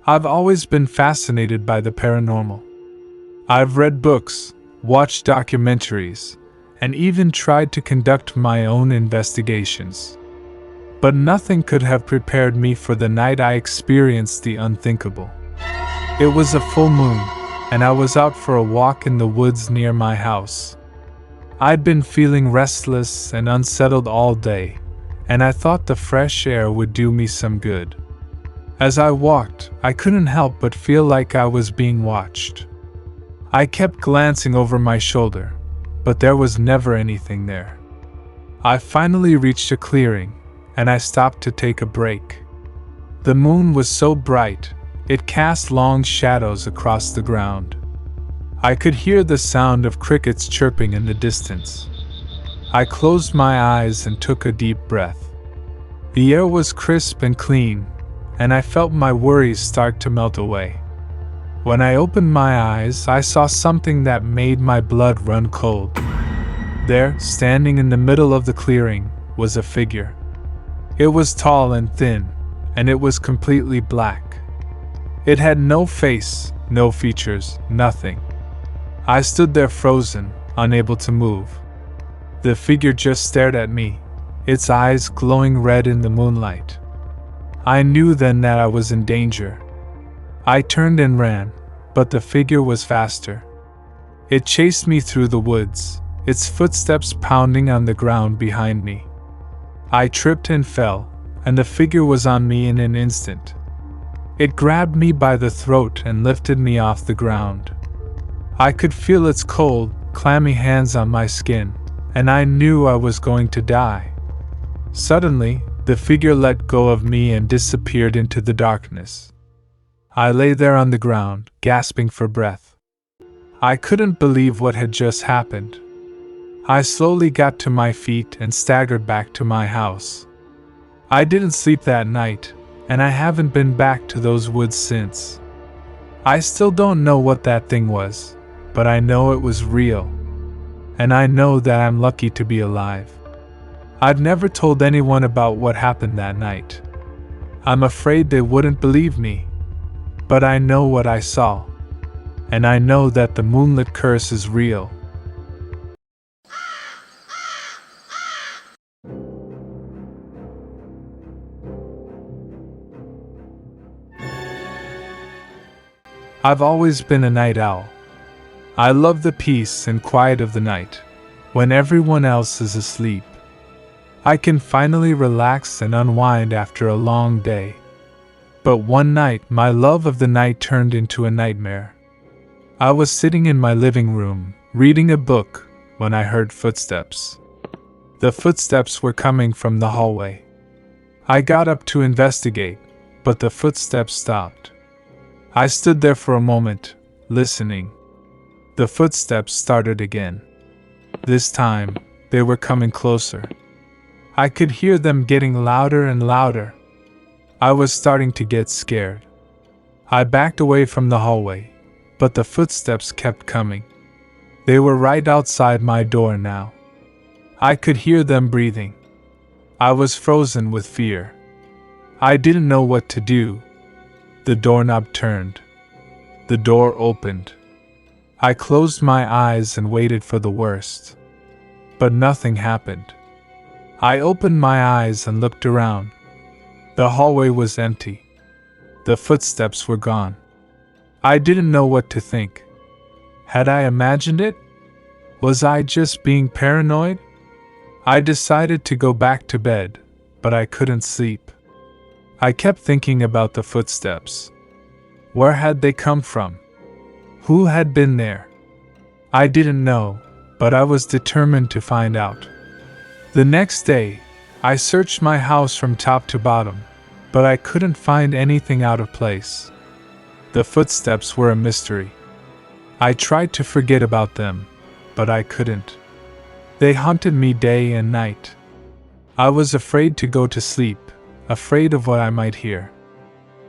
I've always been fascinated by the paranormal. I've read books, watched documentaries, and even tried to conduct my own investigations. But nothing could have prepared me for the night I experienced the unthinkable. It was a full moon, and I was out for a walk in the woods near my house. I'd been feeling restless and unsettled all day, and I thought the fresh air would do me some good. As I walked, I couldn't help but feel like I was being watched. I kept glancing over my shoulder, but there was never anything there. I finally reached a clearing, and I stopped to take a break. The moon was so bright, it cast long shadows across the ground. I could hear the sound of crickets chirping in the distance. I closed my eyes and took a deep breath. The air was crisp and clean, and I felt my worries start to melt away. When I opened my eyes, I saw something that made my blood run cold. There, standing in the middle of the clearing, was a figure. It was tall and thin, and it was completely black. It had no face, no features, nothing. I stood there frozen, unable to move. The figure just stared at me, its eyes glowing red in the moonlight. I knew then that I was in danger. I turned and ran, but the figure was faster. It chased me through the woods, its footsteps pounding on the ground behind me. I tripped and fell, and the figure was on me in an instant. It grabbed me by the throat and lifted me off the ground. I could feel its cold, clammy hands on my skin, and I knew I was going to die. Suddenly, the figure let go of me and disappeared into the darkness. I lay there on the ground, gasping for breath. I couldn't believe what had just happened. I slowly got to my feet and staggered back to my house. I didn't sleep that night, and I haven't been back to those woods since. I still don't know what that thing was, but I know it was real. And I know that I'm lucky to be alive. I've never told anyone about what happened that night. I'm afraid they wouldn't believe me. But I know what I saw. And I know that the moonlit curse is real. I've always been a night owl. I love the peace and quiet of the night, when everyone else is asleep. I can finally relax and unwind after a long day. But one night, my love of the night turned into a nightmare. I was sitting in my living room, reading a book, when I heard footsteps. The footsteps were coming from the hallway. I got up to investigate, but the footsteps stopped. I stood there for a moment, listening. The footsteps started again. This time, they were coming closer. I could hear them getting louder and louder. I was starting to get scared. I backed away from the hallway, but the footsteps kept coming. They were right outside my door now. I could hear them breathing. I was frozen with fear. I didn't know what to do. The doorknob turned. The door opened. I closed my eyes and waited for the worst. But nothing happened. I opened my eyes and looked around. The hallway was empty. The footsteps were gone. I didn't know what to think. Had I imagined it? Was I just being paranoid? I decided to go back to bed, but I couldn't sleep. I kept thinking about the footsteps. Where had they come from? Who had been there? I didn't know, but I was determined to find out. The next day, I searched my house from top to bottom, but I couldn't find anything out of place. The footsteps were a mystery. I tried to forget about them, but I couldn't. They haunted me day and night. I was afraid to go to sleep, afraid of what I might hear.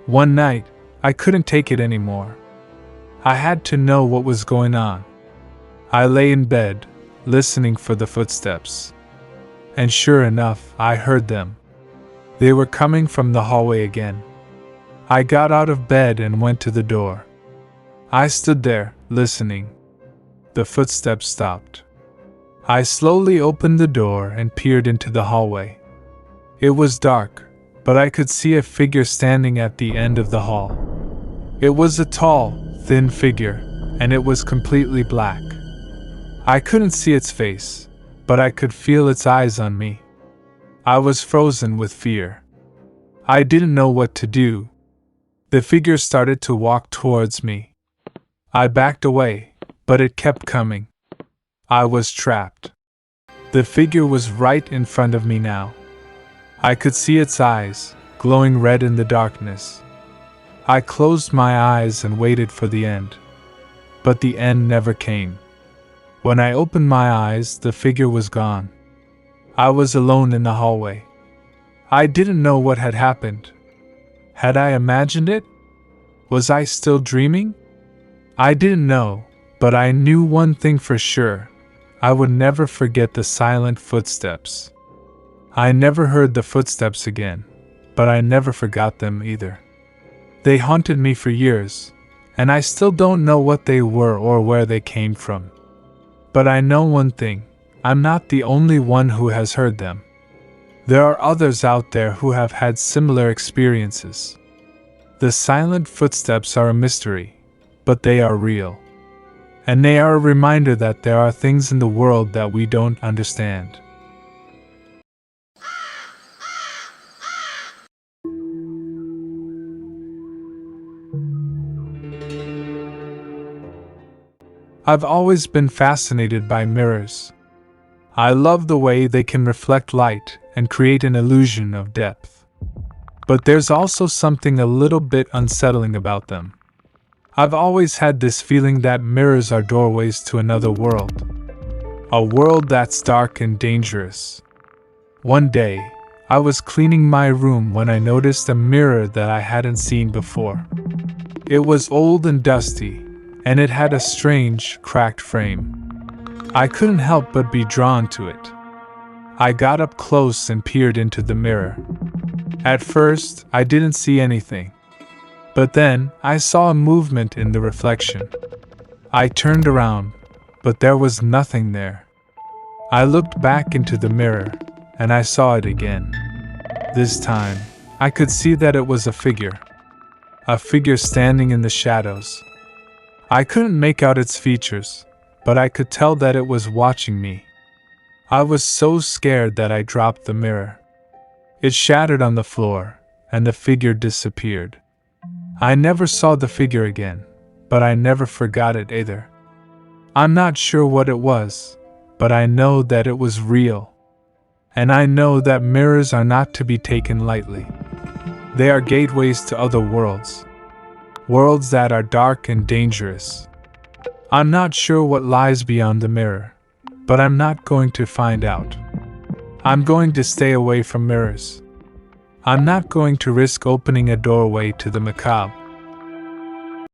One night, I couldn't take it anymore. I had to know what was going on. I lay in bed, listening for the footsteps. And sure enough, I heard them. They were coming from the hallway again. I got out of bed and went to the door. I stood there, listening. The footsteps stopped. I slowly opened the door and peered into the hallway. It was dark, but I could see a figure standing at the end of the hall. It was a tall, thin figure, and it was completely black. I couldn't see its face, but I could feel its eyes on me. I was frozen with fear. I didn't know what to do. The figure started to walk towards me. I backed away, but it kept coming. I was trapped. The figure was right in front of me now. I could see its eyes, glowing red in the darkness. I closed my eyes and waited for the end. But the end never came. When I opened my eyes, the figure was gone. I was alone in the hallway. I didn't know what had happened. Had I imagined it? Was I still dreaming? I didn't know, but I knew one thing for sure. I would never forget the silent footsteps. I never heard the footsteps again, but I never forgot them either. They haunted me for years, and I still don't know what they were or where they came from. But I know one thing, I'm not the only one who has heard them. There are others out there who have had similar experiences. The silent footsteps are a mystery, but they are real. And they are a reminder that there are things in the world that we don't understand. I've always been fascinated by mirrors. I love the way they can reflect light and create an illusion of depth. But there's also something a little bit unsettling about them. I've always had this feeling that mirrors are doorways to another world. A world that's dark and dangerous. One day, I was cleaning my room when I noticed a mirror that I hadn't seen before. It was old and dusty, and it had a strange, cracked frame. I couldn't help but be drawn to it. I got up close and peered into the mirror. At first, I didn't see anything. But then, I saw a movement in the reflection. I turned around, but there was nothing there. I looked back into the mirror, and I saw it again. This time, I could see that it was a figure. A figure standing in the shadows. I couldn't make out its features, but I could tell that it was watching me. I was so scared that I dropped the mirror. It shattered on the floor, and the figure disappeared. I never saw the figure again, but I never forgot it either. I'm not sure what it was, but I know that it was real. And I know that mirrors are not to be taken lightly. They are gateways to other worlds. Worlds that are dark and dangerous. I'm not sure what lies beyond the mirror, but I'm not going to find out. I'm going to stay away from mirrors. I'm not going to risk opening a doorway to the macabre.